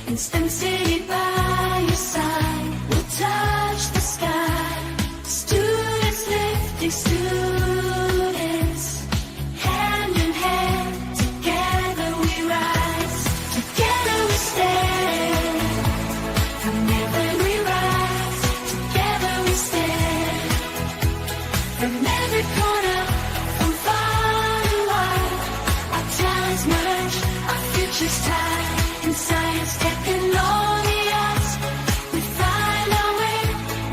In STEM City by your side, we'll touch the sky. Students lifting students, hand in hand, together we rise, together we stand. From heaven we rise, together we stand. From every corner, from far and wide, our talents merge, our futures tied. In science, tech, and all the arts, we find our way,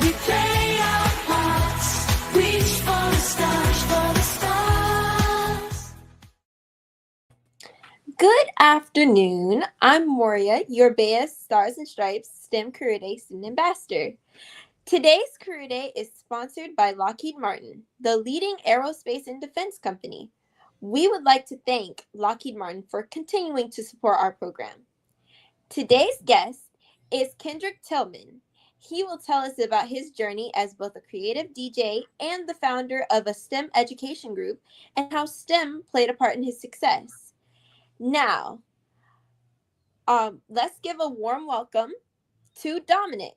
we play our parts. Reach for the stars, for the stars. Good afternoon. I'm Moria, your BEYA Stars and Stripes STEM Career Day Student Ambassador. Today's Career Day is sponsored by Lockheed Martin, the leading aerospace and defense company. We would like to thank Lockheed Martin for continuing to support our program. Today's guest is Kendrick Tillman. He will tell us about his journey as both a creative DJ and the founder of a STEM education group and how STEM played a part in his success. Now, let's give a warm welcome to Dominic.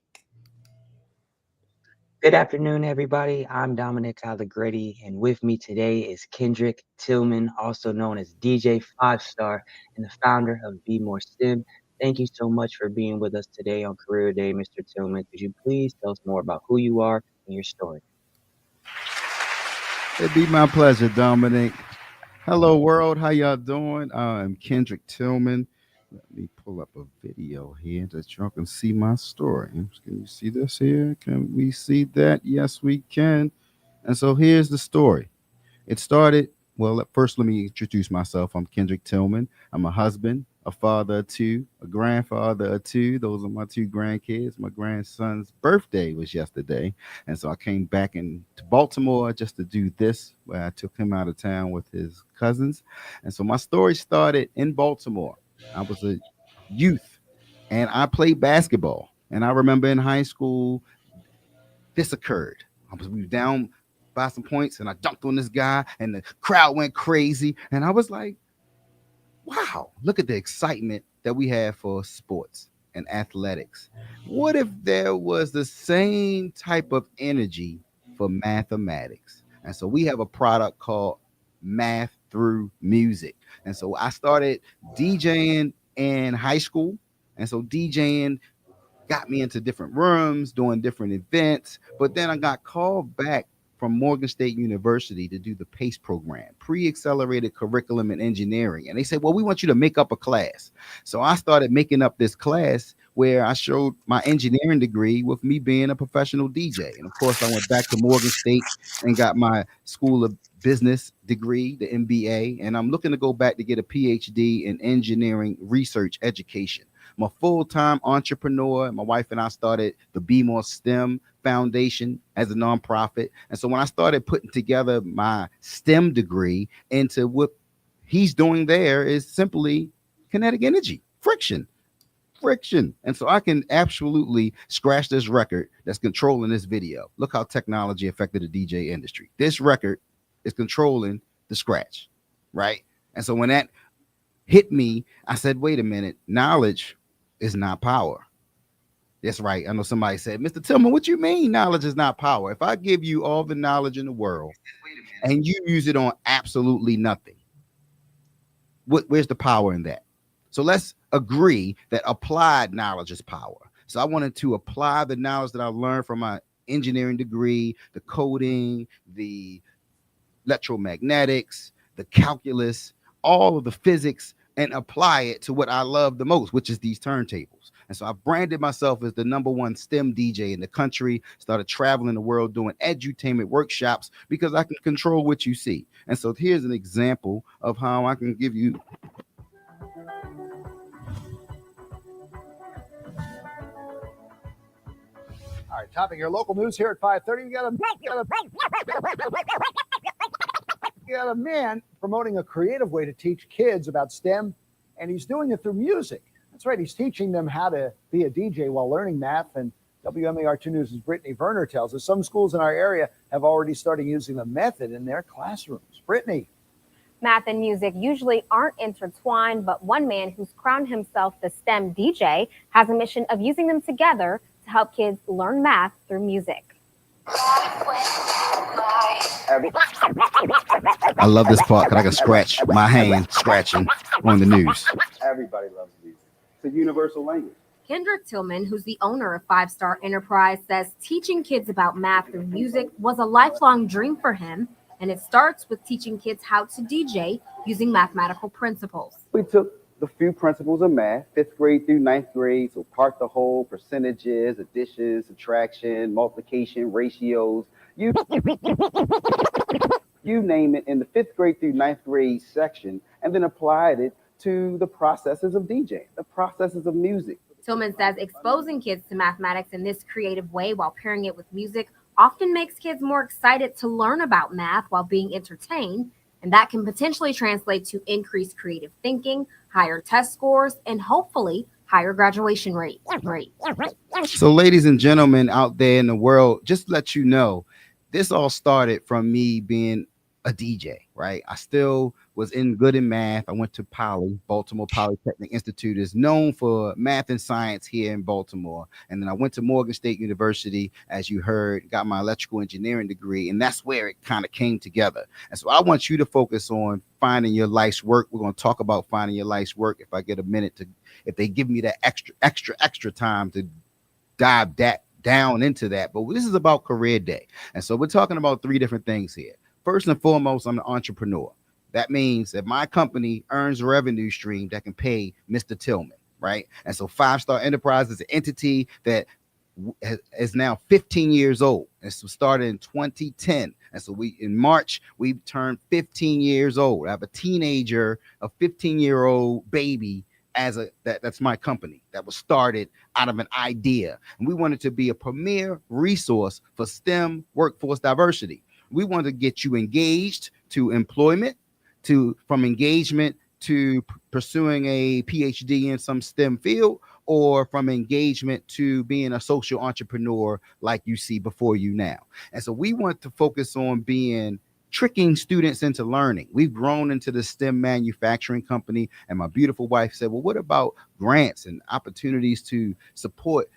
Good afternoon, everybody. I'm Dominic Allegretti, and with me today is Kendrick Tillman, also known as DJ 5-Star and the founder of Be More STEM. Thank you so much for being with us today on Career Day, Mr. Tillman. Could you please tell us more about who you are and your story? It'd be my pleasure, Dominic. Hello, world. How y'all doing? I'm Kendrick Tillman. Let me pull up a video here that y'all can see my story. Can you see this here? Can we see that? Yes, we can. And so here's the story. It started, well, first let me introduce myself. I'm Kendrick Tillman. I'm a husband, a father of two, a grandfather of two. Those are my two grandkids. My grandson's birthday was yesterday. And so I came back to Baltimore just to do this, where I took him out of town with his cousins. And so my story started in Baltimore. I was a youth and I played basketball. And I remember in high school, this occurred. We were down by some points and I dunked on this guy and the crowd went crazy. And I was like, wow, look at the excitement that we have for sports and athletics. What if there was the same type of energy for mathematics? And so we have a product called Math Through Music. And so I started DJing in high school. And so DJing got me into different rooms, doing different events. But then I got called back from Morgan State University to do the PACE program, pre-accelerated curriculum in engineering. And they said, well, we want you to make up a class. So I started making up this class where I showed my engineering degree with me being a professional DJ. And of course, I went back to Morgan State and got my School of Business degree, the MBA. And I'm looking to go back to get a PhD in engineering research education. I'm a full-time entrepreneur. My wife and I started the Be More STEM Foundation as a nonprofit. And so when I started putting together my STEM degree into what he's doing there is simply kinetic energy, friction. And so I can absolutely scratch this record that's controlling this video. Look how technology affected the DJ industry. This record is controlling the scratch, right? And so when that hit me, I said, wait a minute, knowledge is not power. That's right. I know somebody said, Mr. Tillman, what you mean knowledge is not power? If I give you all the knowledge in the world and you use it on absolutely nothing, where's the power in that? So let's agree that applied knowledge is power. So I wanted to apply the knowledge that I learned from my engineering degree, the coding, the electromagnetics, the calculus, all of the physics, and apply it to what I love the most, which is these turntables. And so I branded myself as the #1 STEM DJ in the country, started traveling the world doing edutainment workshops because I can control what you see. And so here's an example of how I can give you. All right, topping your local news here at 5:30. We got a man promoting a creative way to teach kids about STEM, and he's doing it through music. That's right, he's teaching them how to be a DJ while learning math. And WMAR2 News' Brittany Werner tells us some schools in our area have already started using the method in their classrooms. Brittany. Math and music usually aren't intertwined, but one man who's crowned himself the STEM DJ has a mission of using them together to help kids learn math through music. I love this part because I can scratch my hand scratching on the news. Everybody loves music. It's a universal language. Kendrick Tillman, who's the owner of 5-Star Enterprise, says teaching kids about math through music was a lifelong dream for him, and it starts with teaching kids how to DJ using mathematical principles. We took the few principles of math, 5th grade through 9th grade, so part the whole, percentages, addition, subtraction, multiplication, ratios, you name it, in the 5th grade through 9th grade section, and then applied it to the processes of DJing, the processes of music. Tillman says exposing kids to mathematics in this creative way while pairing it with music often makes kids more excited to learn about math while being entertained, and that can potentially translate to increased creative thinking, higher test scores, and hopefully higher graduation rates. So, ladies and gentlemen out there in the world, just to let you know, this all started from me being a DJ, right? I still was good in math. I went to Baltimore Polytechnic Institute is known for math and science here in Baltimore. And then I went to Morgan State University, as you heard, got my electrical engineering degree. And that's where it kind of came together. And so I want you to focus on finding your life's work. We're going to talk about finding your life's work if I get a minute if they give me that extra time to dive down into that. But this is about career day. And so we're talking about 3 different things here. First and foremost, I'm an entrepreneur. That means that my company earns a revenue stream that can pay Mr. Tillman, right? And so 5-Star Enterprise is an entity that is now 15 years old. And so started in 2010. And so in March, we turned 15 years old. I have a 15-year-old baby that's my company that was started out of an idea. And we wanted to be a premier resource for STEM workforce diversity. We want to get you engaged to employment, from engagement to pursuing a PhD in some STEM field, or from engagement to being a social entrepreneur like you see before you now. And so we want to focus on tricking students into learning. We've grown into the STEM manufacturing company, and my beautiful wife said, well, what about grants and opportunities to support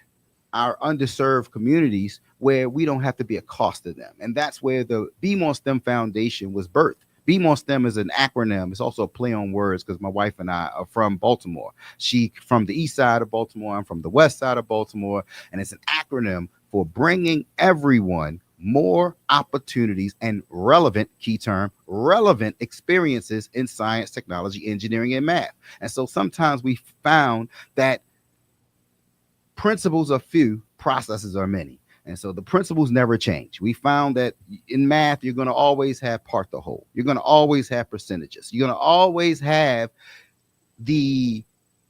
our underserved communities where we don't have to be a cost to them? And that's where the Be More STEM Foundation was birthed. Be More STEM is an acronym. It's also a play on words because my wife and I are from Baltimore. She from the east side of Baltimore. I'm from the west side of Baltimore. And it's an acronym for bringing everyone more opportunities and relevant experiences in science, technology, engineering, and math. And so sometimes we found that principles are few, processes are many. And so the principles never change. We found that in math, you're going to always have part the whole. You're going to always have percentages. You're going to always have the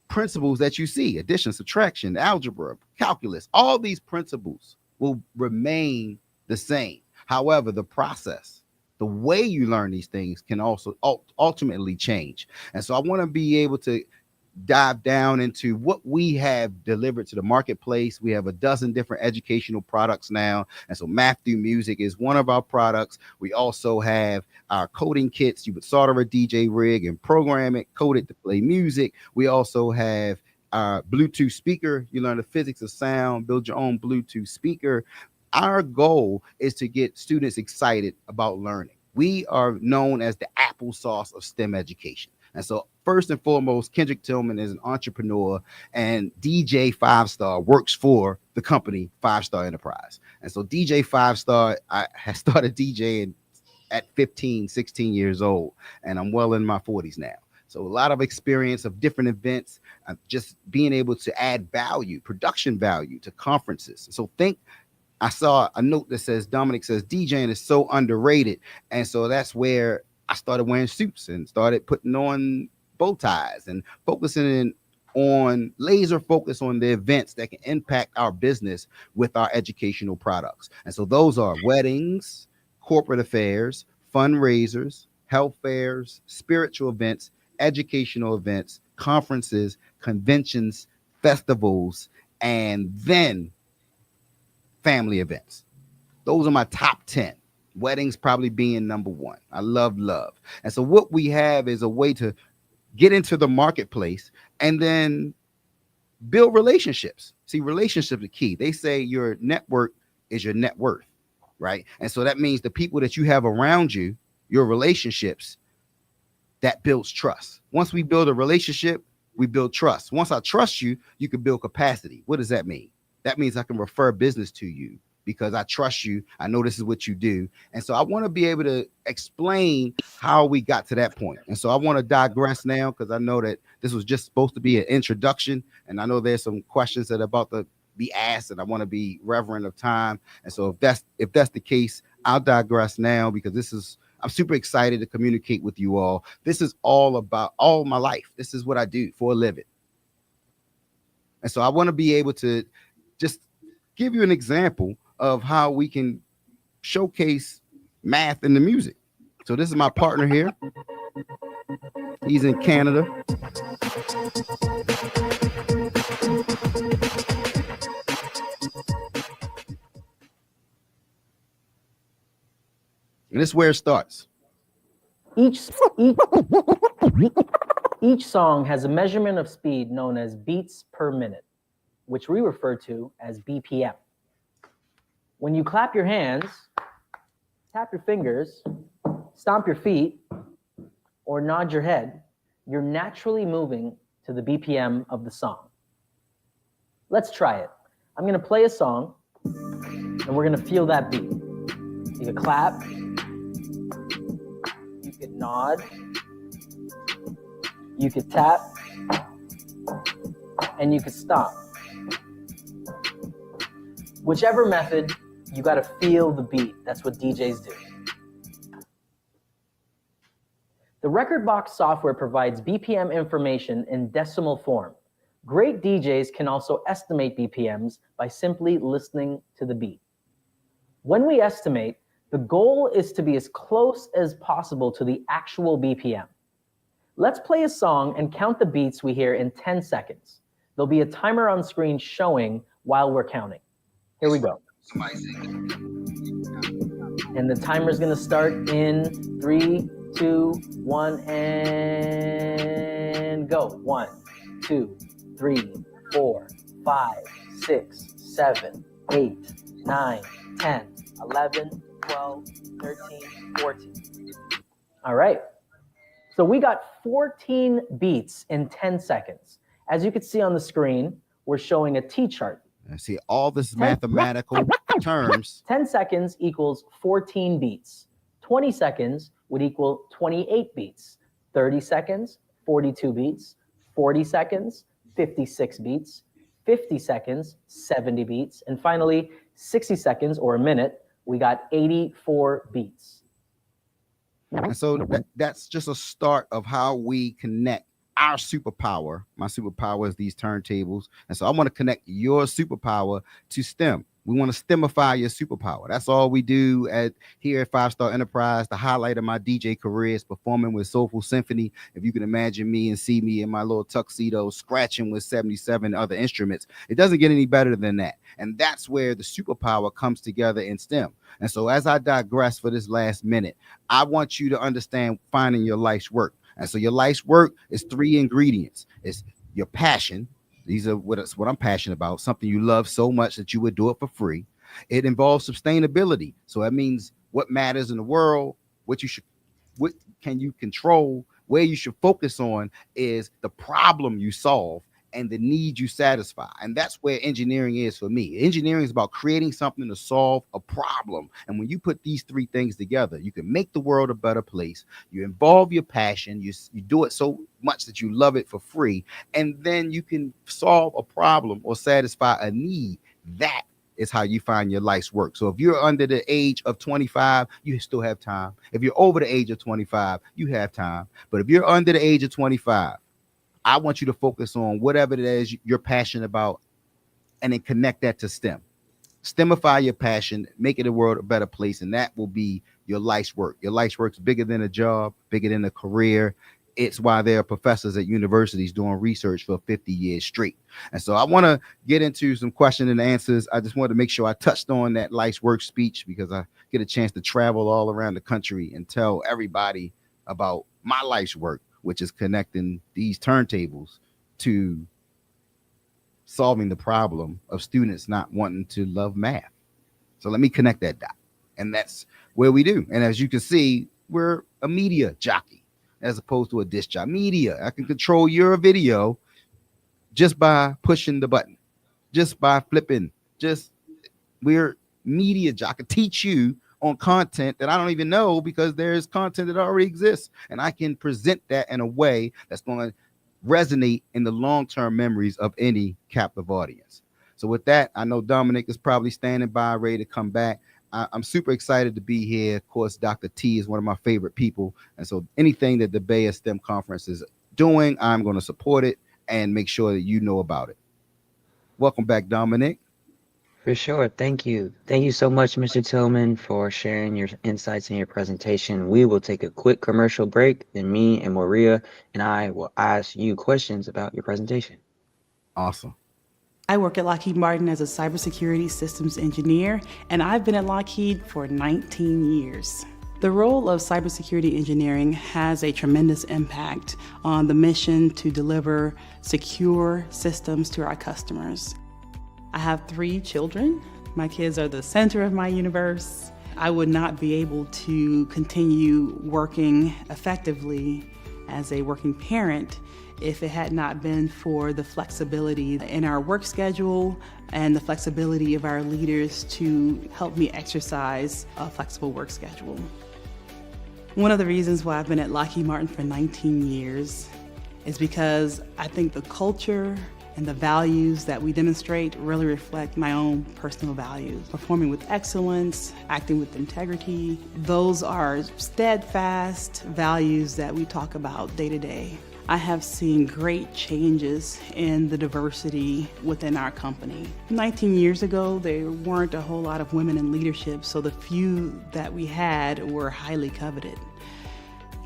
principles that you see: addition, subtraction, algebra, calculus. All these principles will remain the same. However, the process, the way you learn these things can also ultimately change. And so I want to be able to dive down into what we have delivered to the marketplace. We have a dozen different educational products now. And so Math Through Music is one of our products. We also have our coding kits. You would solder a DJ rig and program it, code it to play music. We also have our Bluetooth speaker. You learn the physics of sound, build your own Bluetooth speaker. Our goal is to get students excited about learning. We are known as the applesauce of STEM education. And so first and foremost, Kendrick Tillman is an entrepreneur, and DJ 5-Star works for the company 5-Star Enterprise. And so DJ 5-Star, I had started DJing at 15, 16 years old, and I'm well in my 40s now. So a lot of experience of different events, just being able to add value, production value to conferences. So I saw a note that says, Dominic says, DJing is so underrated. And so that's where I started wearing suits and started putting on bow ties and focusing on laser focus on the events that can impact our business with our educational products. And so those are weddings, corporate affairs, fundraisers, health fairs, spiritual events, educational events, conferences, conventions, festivals, and then family events. Those are my top 10. Weddings probably being number one. I love love. And so what we have is a way to get into the marketplace and then build relationships. See, relationships are key. They say your network is your net worth, right? And so that means the people that you have around you, your relationships, that builds trust. Once we build a relationship, we build trust. Once I trust you, you can build capacity. What does that mean? That means I can refer business to you because I trust you. I know this is what you do. And so I want to be able to explain how we got to that point. And so I want to digress now because I know that this was just supposed to be an introduction. And I know there's some questions that are about to be asked, and I want to be reverent of time. And so if that's the case, I'll digress now because I'm super excited to communicate with you all. This is all about all my life. This is what I do for a living. And so I want to be able to just give you an example of how we can showcase math in the music. So this is my partner here. He's in Canada. And this is where it starts. Each song has a measurement of speed known as beats per minute, which we refer to as BPM. When you clap your hands, tap your fingers, stomp your feet, or nod your head, you're naturally moving to the BPM of the song. Let's try it. I'm going to play a song, and we're going to feel that beat. You can clap, you could nod, you could tap, and you could stomp. Whichever method, you got to feel the beat. That's what DJs do. The Record Box software provides BPM information in decimal form. Great DJs can also estimate BPMs by simply listening to the beat. When we estimate, the goal is to be as close as possible to the actual BPM. Let's play a song and count the beats we hear in 10 seconds. There'll be a timer on screen showing while we're counting. Here we go. And the timer's gonna start in 3, 2, 1, and go. 1, 2, 3, 4, 5, 6, 7, 8, 9, 10, 11, 12, 13, 14. All right. So we got 14 beats in 10 seconds. As you can see on the screen, we're showing a T-chart. See, all this mathematical terms. 10 seconds equals 14 beats. 20 seconds would equal 28 beats. 30 seconds, 42 beats. 40 seconds, 56 beats. 50 seconds, 70 beats. And finally, 60 seconds or a minute, we got 84 beats. And so that's just a start of how we connect our superpower. My superpower is these turntables. And so I want to connect your superpower to STEM. We want to STEMify your superpower. That's all we do here at 5 Star Enterprise. The highlight of my DJ career is performing with Soulful Symphony. If you can imagine me and see me in my little tuxedo scratching with 77 other instruments, it doesn't get any better than that. And that's where the superpower comes together in STEM. And so as I digress for this last minute, I want you to understand finding your life's work. And so your life's work is 3 ingredients. It's your passion. These are what I'm passionate about, something you love so much that you would do it for free. It involves sustainability. So that means what matters in the world, what can you control, where you should focus on is the problem you solve and the need you satisfy. And that's where engineering is for me. Engineering is about creating something to solve a problem. And when you put these 3 things together, you can make the world a better place. You involve your passion. You do it so much that you love it for free. And then you can solve a problem or satisfy a need. That is how you find your life's work. So if you're under the age of 25, you still have time. If you're over the age of 25, you have time. But if you're under the age of 25, I want you to focus on whatever it is you're passionate about and then connect that to STEM. STEMify your passion, make it a world a better place, and that will be your life's work. Your life's work is bigger than a job, bigger than a career. It's why there are professors at universities doing research for 50 years straight. And so I want to get into some question and answers. I just wanted to make sure I touched on that life's work speech because I get a chance to travel all around the country and tell everybody about my life's work, which is connecting these turntables to solving the problem of students not wanting to love math. So let me connect that dot. And that's where we do. And as you can see, we're a media jockey as opposed to a disc jockey. Media, I can control your video just by pushing the button, just by flipping. We're media jockey. Teach you on content that I don't even know because there's content that already exists. And I can present that in a way that's going to resonate in the long-term memories of any captive audience. So with that, I know Dominic is probably standing by, ready to come back. I'm super excited to be here. Of course, Dr. T is one of my favorite people. And so anything that the BEYA STEM conference is doing, I'm going to support it and make sure that you know about it. Welcome back, Dominic. For sure. Thank you. Thank you so much, Mr. Tillman, for sharing your insights in your presentation. We will take a quick commercial break, and me and Maria and I will ask you questions about your presentation. Awesome. I work at Lockheed Martin as a cybersecurity systems engineer, and I've been at Lockheed for 19 years. The role of cybersecurity engineering has a tremendous impact on the mission to deliver secure systems to our customers. I have 3 children. My kids are the center of my universe. I would not be able to continue working effectively as a working parent if it had not been for the flexibility in our work schedule and the flexibility of our leaders to help me exercise a flexible work schedule. One of the reasons why I've been at Lockheed Martin for 19 years is because I think the culture and the values that we demonstrate really reflect my own personal values. Performing with excellence, acting with integrity, those are steadfast values that we talk about day to day. I have seen great changes in the diversity within our company. 19 years ago, there weren't a whole lot of women in leadership, so the few that we had were highly coveted.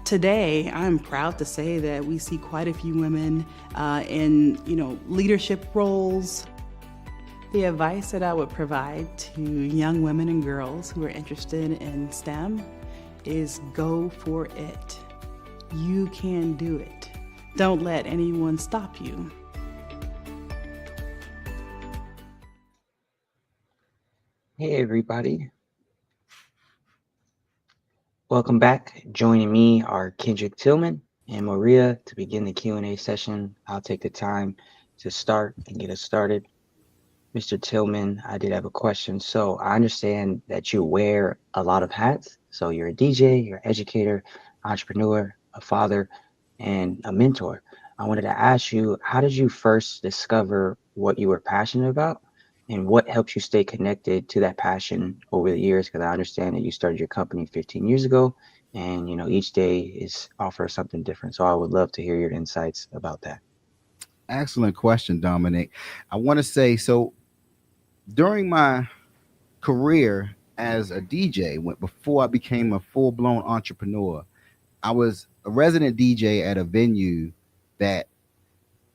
Today, I'm proud to say that we see quite a few women in leadership roles. The advice that I would provide to young women and girls who are interested in STEM is go for it. You can do it. Don't let anyone stop you. Hey, everybody. Welcome back. Joining me are Kendrick Tillman and Maria to begin the Q&A session. I'll take the time to start and get us started. Mr. Tillman, I did have a question. So I understand that you wear a lot of hats. So you're a DJ, you're an educator, entrepreneur, a father, and a mentor. I wanted to ask you, how did you first discover what you were passionate about and what helps you stay connected to that passion over the years? Because I understand that you started your company 15 years ago and, each day offers something different. So I would love to hear your insights about that. Excellent question, Dominic. I want to say, so during my career as a DJ, before I became a full-blown entrepreneur, I was a resident DJ at a venue that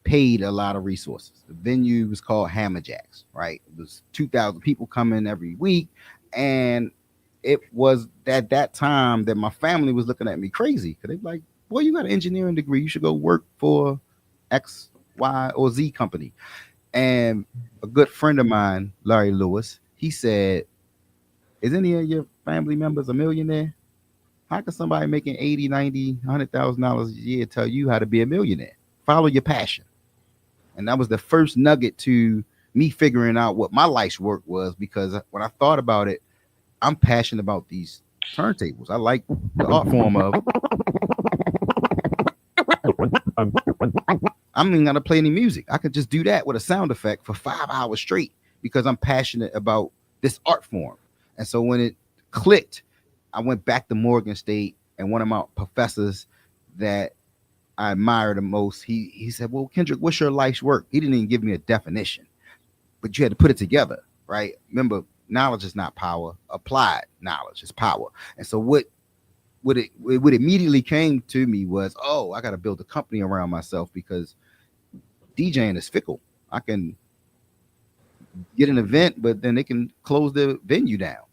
paid a lot of resources. The venue was called Hammerjacks, right? It was 2,000 people coming every week. And it was at that time that my family was looking at me crazy because they were like, boy, you got an engineering degree. You should go work for X, Y, or Z company. And a good friend of mine, Larry Lewis, he said, is any of your family members a millionaire? How can somebody making $80, $90, $100,000 a year tell you how to be a millionaire? Follow your passion. And that was the first nugget to me figuring out what my life's work was, because when I thought about it, I'm passionate about these turntables. I like the art form of. I'm not gonna play any music. I could just do that with a sound effect for 5 hours straight because I'm passionate about this art form. And so when it clicked, I went back to Morgan State, and one of my professors that I admire the most, he said, well, Kendrick, what's your life's work? He didn't even give me a definition, but you had to put it together, right? Remember, knowledge is not power. Applied knowledge is power. And so what what immediately came to me was, oh, I got to build a company around myself because DJing is fickle. I can get an event, but then they can close the venue down.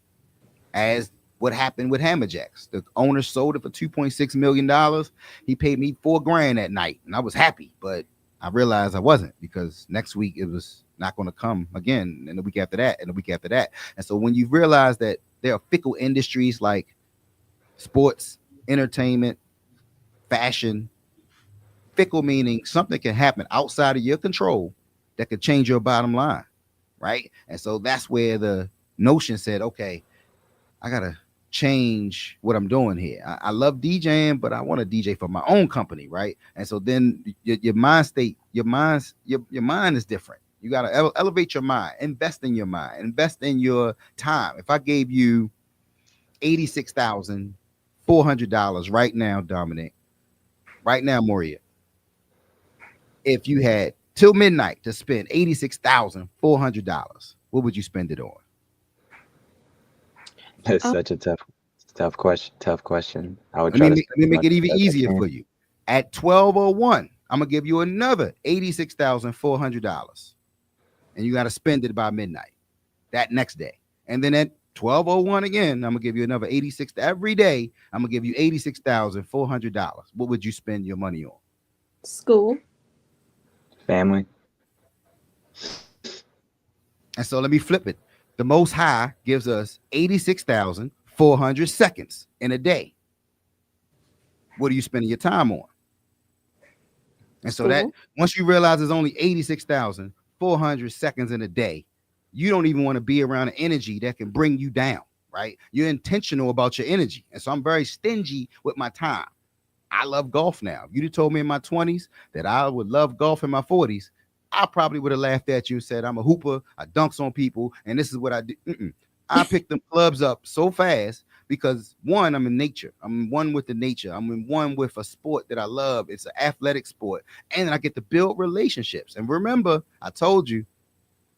As what happened with Hammerjacks, the owner sold it for $2.6 million. He paid me $4,000 that night, and I was happy. But I realized I wasn't, because next week it was not going to come again, and the week after that, and the week after that. And so when you realize that there are fickle industries like sports, entertainment, fashion, fickle meaning something can happen outside of your control that could change your bottom line, right? And so that's where the notion said, okay, I gotta change what I'm doing here. I love DJing, but I want to DJ for my own company, right? And so then your mind state, your mind is different. You gotta elevate your mind, invest in your mind, invest in your time. If I gave you $86,400 right now, Dominic, right now, Moria, if you had till midnight to spend $86,400, what would you spend it on? That's such a tough question. Tough question. I would Let try me to make, spend let me as make much it even as I easier can. for you. At 12:01, I'm gonna give you another $86,400, and you got to spend it by midnight that next day. And then at 12:01 again, I'm gonna give you another 86 every day. I'm gonna give you $86,400. What would you spend your money on? School. Family. And so let me flip it. The Most High gives us 86,400 seconds in a day. What are you spending your time on? And so that School. once you realize there's only 86,400 seconds in a day, you don't even want to be around an energy that can bring you down, right? You're intentional about your energy. And so I'm very stingy with my time. I love golf now. If you'd have told me in my 20s that I would love golf in my 40s, I probably would have laughed at you and said, I'm a hooper, I dunks on people, and this is what I do. I picked them clubs up so fast because, one, I'm in nature. I'm in one with the nature. I'm in one with a sport that I love. It's an athletic sport. And I get to build relationships. And remember, I told you,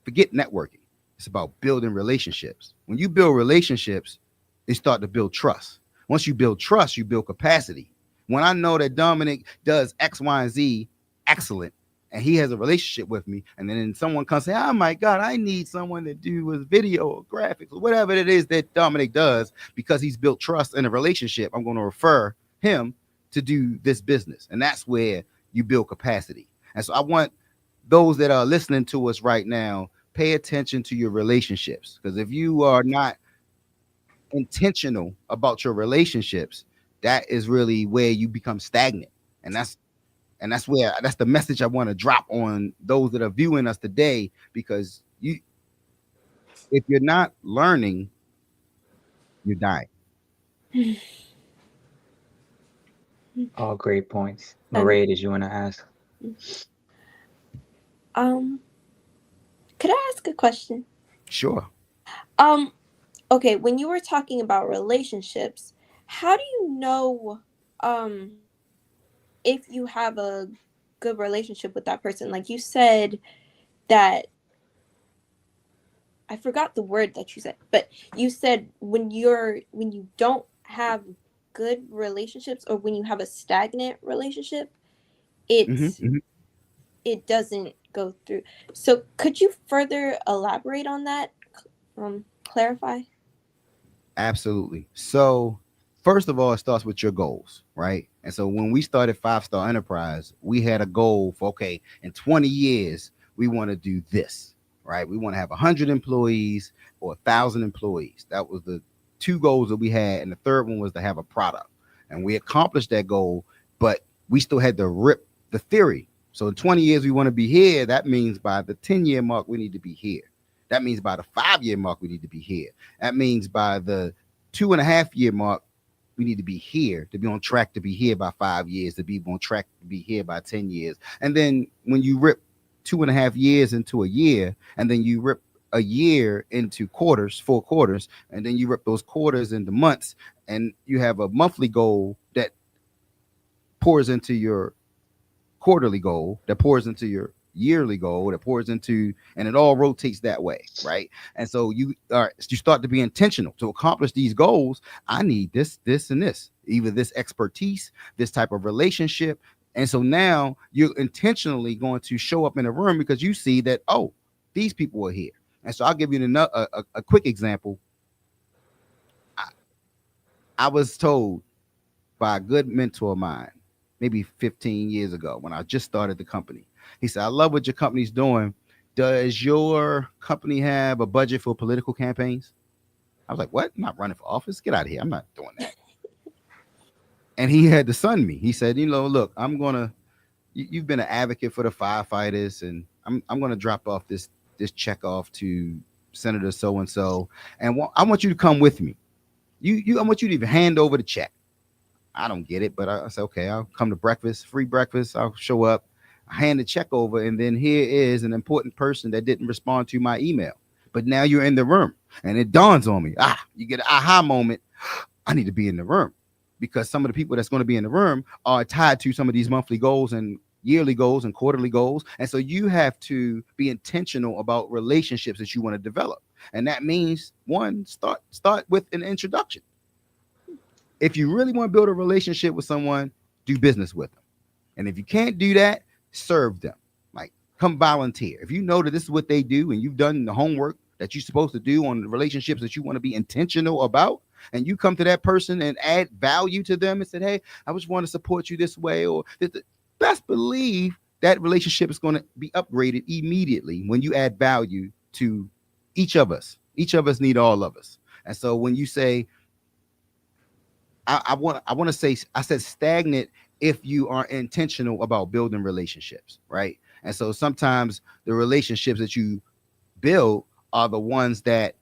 forget networking. It's about building relationships. When you build relationships, they start to build trust. Once you build trust, you build capacity. When I know that Dominic does X, Y, and Z excellent, and he has a relationship with me, and then someone comes and say, oh my God, I need someone to do with video or graphics or whatever it is that Dominic does, because he's built trust in a relationship, I'm going to refer him to do this business. And that's where you build capacity. And so I want those that are listening to us right now, pay attention to your relationships, because if you are not intentional about your relationships, that is really where you become stagnant. And that's the message I want to drop on those that are viewing us today, because if you're not learning, you're dying. All great points. Maria, did you want to ask? Could I ask a question? Sure. Okay, when you were talking about relationships, how do you know if you have a good relationship with that person? Like you said that, I forgot the word that you said, but you said when you don't have good relationships, or when you have a stagnant relationship, it doesn't go through. So could you further elaborate on that? Clarify? Absolutely. So first of all, it starts with your goals, right? And so when we started 5 Star Enterprise, we had a goal for, okay, in 20 years, we want to do this, right? We want to have 100 employees or 1,000 employees. That was the 2 goals that we had. And the third one was to have a product. And we accomplished that goal, but we still had to rip the theory. So in 20 years, we want to be here. That means by the 10-year mark, we need to be here. That means by the 5-year mark, we need to be here. That means by the 2.5-year mark, we need to be here, to be on track to be here by 5 years, to be on track to be here by 10 years. And then when you rip 2.5 years into a year, and then you rip a year into quarters, 4 quarters, and then you rip those quarters into months, and you have a monthly goal that pours into your quarterly goal, that pours into your yearly goal that pours into, and it all rotates that way, right? And so you start to be intentional to accomplish these goals. I need this and this, either this expertise, this type of relationship. And so now you're intentionally going to show up in a room because you see that, oh, these people are here. And so I'll give you a quick example. I was told by a good mentor of mine, maybe 15 years ago when I just started the company. He said, I love what your company's doing. Does your company have a budget for political campaigns? I was like, what? I'm not running for office. Get out of here. I'm not doing that. And he had to sun me. He said, look, you've been an advocate for the firefighters, and I'm going to drop off this check off to Senator so-and-so. And I want you to come with me. I want you to even hand over the check. I don't get it, but I said, okay, I'll come to breakfast, free breakfast. I'll show up, I hand the check over, and then here is an important person that didn't respond to my email. But now you're in the room, and it dawns on me. You get an aha moment. I need to be in the room, because some of the people that's going to be in the room are tied to some of these monthly goals and yearly goals and quarterly goals. And so you have to be intentional about relationships that you want to develop. And that means, one, start with an introduction. If you really want to build a relationship with someone, do business with them. And if you can't do that, serve them. Like, come volunteer. If you know that this is what they do and you've done the homework that you're supposed to do on the relationships that you want to be intentional about, and you come to that person and add value to them and said, hey, I just want to support you this way, or best believe that relationship is going to be upgraded immediately when you add value to each of us. Each of us need all of us. And so when you say, I want to say, I said stagnant if you are intentional about building relationships, right? And so sometimes the relationships that you build are the ones that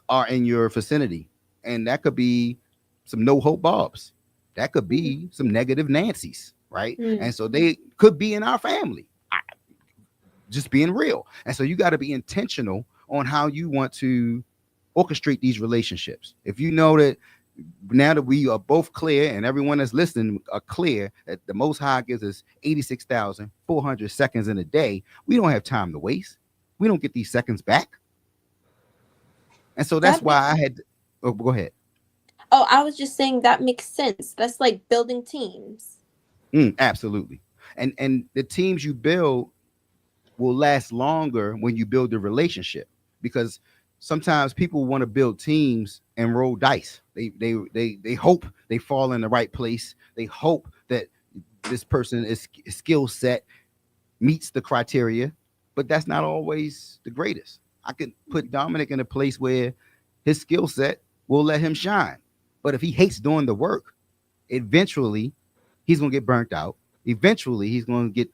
are in your vicinity. And that could be some no hope Bobs. That could be some negative Nancy's, right? And so they could be in our family, just being real. And so you got to be intentional on how you want to orchestrate these relationships. If you know that now that we are both clear, and everyone that's listening are clear, that the Most High gives us 86,400 seconds in a day, we don't have time to waste. We don't get these seconds back. And so that's why I had to, go ahead. Oh, I was just saying that makes sense. That's like building teams. Absolutely. And the teams you build will last longer when you build a relationship, because sometimes people want to build teams and roll dice. They hope they fall in the right place. They hope that this person is skill set meets the criteria, but that's not always the greatest. I could put Dominic in a place where his skill set will let him shine. But if he hates doing the work, eventually he's going to get burnt out. Eventually he's going to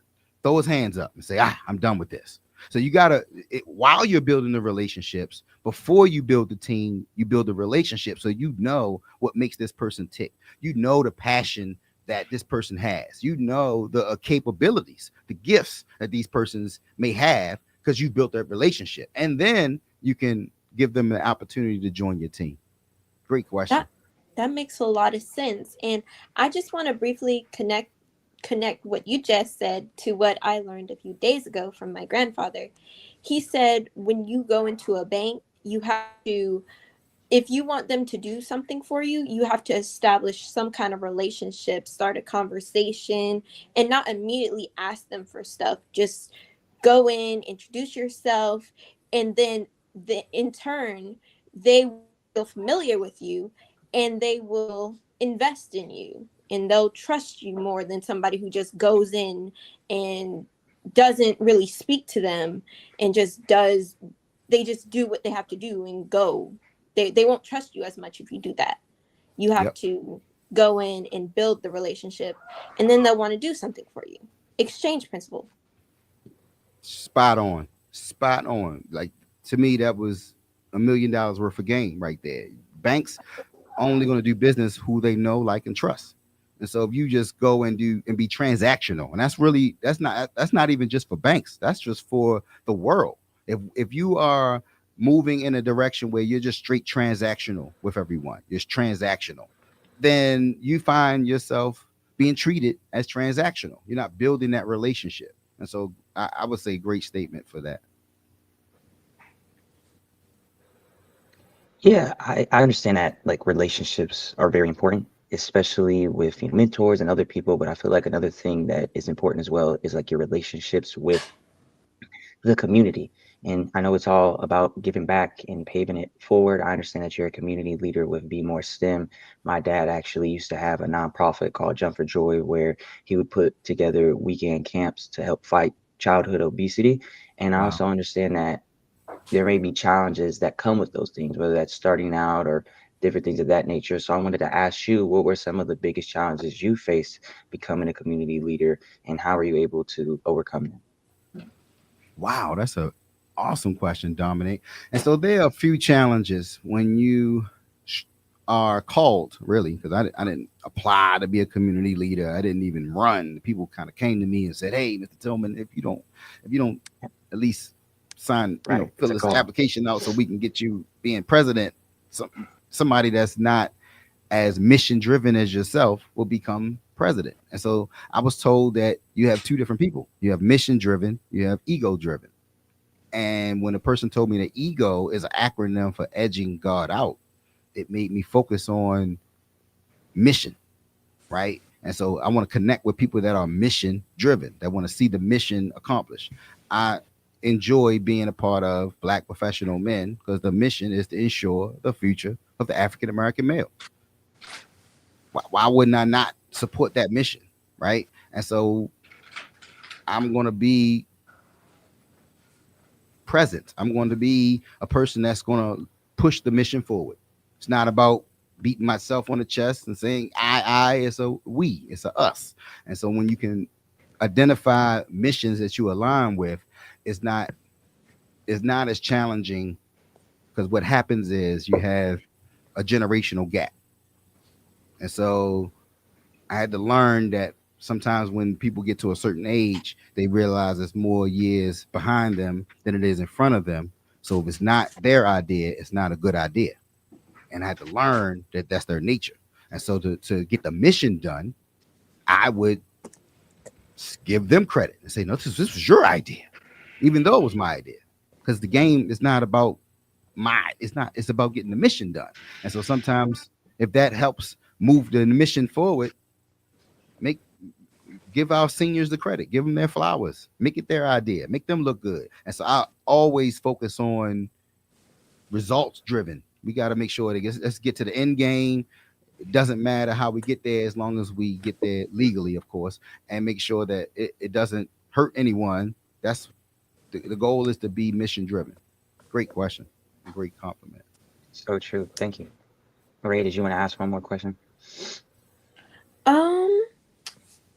throw his hands up and say, I'm done with this. So you got to, while you're building the relationships, before you build the team, you build the relationship. So you know what makes this person tick. You know the passion that this person has. You know the capabilities, the gifts that these persons may have, because you built that relationship. And then you can give them the opportunity to join your team. Great question. That makes a lot of sense. And I just want to briefly connect what you just said to what I learned a few days ago from my grandfather. He said, when you go into a bank, you have to, if you want them to do something for you, you have to establish some kind of relationship, start a conversation, and not immediately ask them for stuff. Just go in, introduce yourself, and then in turn, they will feel familiar with you and they will invest in you. And they'll trust you more than somebody who just goes in and doesn't really speak to them and they just do what they have to do and go. They won't trust you as much if you do that. You have to go in and build the relationship, and then they'll want to do something for you. Exchange principle. Spot on. Like, to me, that was $1 million worth of game right there. Banks only going to do business who they know, like, and trust. And so if you just go and be transactional, and that's not even just for banks, that's just for the world. If you are moving in a direction where you're just straight transactional with everyone, just transactional, then you find yourself being treated as transactional. You're not building that relationship. And so I would say great statement for that. Yeah, I understand that like relationships are very important, especially with mentors and other people. But I feel like another thing that is important as well is like your relationships with the community. And I know it's all about giving back and paving it forward. I understand that you're a community leader with Be More STEM. My dad actually used to have a nonprofit called Jump for Joy, where he would put together weekend camps to help fight childhood obesity. And I Wow. also understand that there may be challenges that come with those things, whether that's starting out or different things of that nature. So I wanted to ask you, what were some of the biggest challenges you faced becoming a community leader, and how are you able to overcome them? Wow, that's a awesome question, Dominic. And so there are a few challenges when you sh- are called, really, because I didn't apply to be a community leader. I didn't even run. People kind of came to me and said, "Hey, Mr. Tillman, if you don't at least sign, Right. It's fill a this call. application out so we can get you being president." Somebody that's not as mission driven as yourself will become president. And so I was told that you have two different people. You have mission driven, you have ego driven. And when a person told me that ego is an acronym for edging God out, it made me focus on mission, right? And so I want to connect with people that are mission driven, that want to see the mission accomplished. I enjoy being a part of Black professional men because the mission is to ensure the future of the African American male. Why wouldn't I not support that mission, right? And so I'm going to be present. I'm going to be a person that's going to push the mission forward. It's not about beating myself on the chest and saying I. It's a we. It's a us. And so when you can identify missions that you align with, it's not it's not as challenging because what happens is you have a generational gap. And so I had to learn that sometimes when people get to a certain age, they realize there's more years behind them than it is in front of them. So if it's not their idea, it's not a good idea. And I had to learn that that's their nature. And so to get the mission done, I would give them credit and say, no, this was your idea, even though it was my idea. Because the game is not about it's about getting the mission done. And so sometimes if that helps move the mission forward, make give our seniors the credit, give them their flowers, make it their idea, make them look good. And so I always focus on results driven. We got to make sure that let's get to the end game. It doesn't matter how we get there as long as we get there legally, of course, and make sure that it doesn't hurt anyone. That's the goal is to be mission driven. Great question. A great compliment. So true. Thank you. Ray, did you want to ask one more question?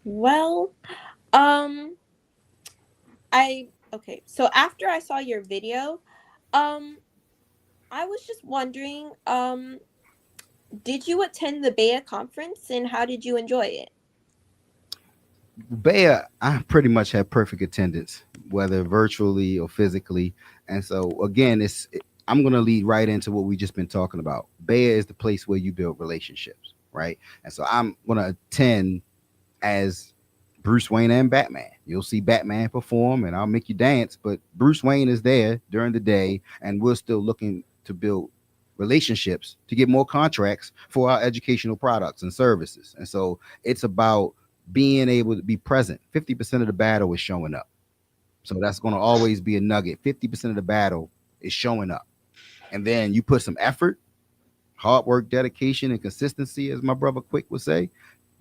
Well, okay. So after I saw your video, um, I was just wondering, did you attend the BEYA conference and how did you enjoy it? BEYA, I pretty much had perfect attendance, whether virtually or physically. And so again, I'm going to lead right into what we just been talking about. BEYA is the place where you build relationships, right? And so I'm going to attend as Bruce Wayne and Batman. You'll see Batman perform and I'll make you dance, but Bruce Wayne is there during the day and we're still looking to build relationships to get more contracts for our educational products and services. And so it's about being able to be present. 50% of the battle is showing up. So that's going to always be a nugget. 50% of the battle is showing up. And then you put some effort, hard work, dedication, and consistency, as my brother Quick would say,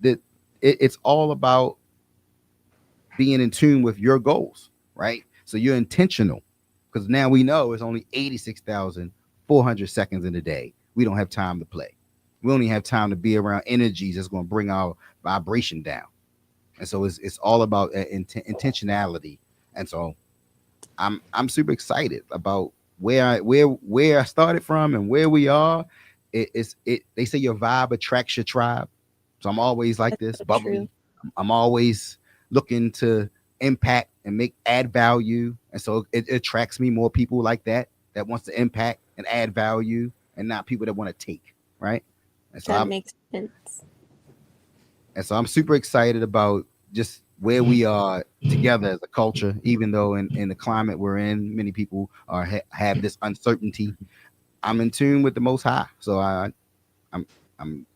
that it's all about being in tune with your goals, right? So you're intentional because now we know it's only 86,400 seconds in a day. We don't have time to play. We only have time to be around energies that's going to bring our vibration down. And so it's all about intentionality. And so I'm super excited about where I started from and where we are. They say your vibe attracts your tribe. So I'm always like this, So bubbly. true. I'm always looking to impact and add value. And so it attracts me more people like that wants to impact and add value and not people that want to take, right? And so That makes sense. I'm super excited about just where we are together as a culture, even though in the climate we're in, many people have this uncertainty. I'm in tune with the Most High, so I'm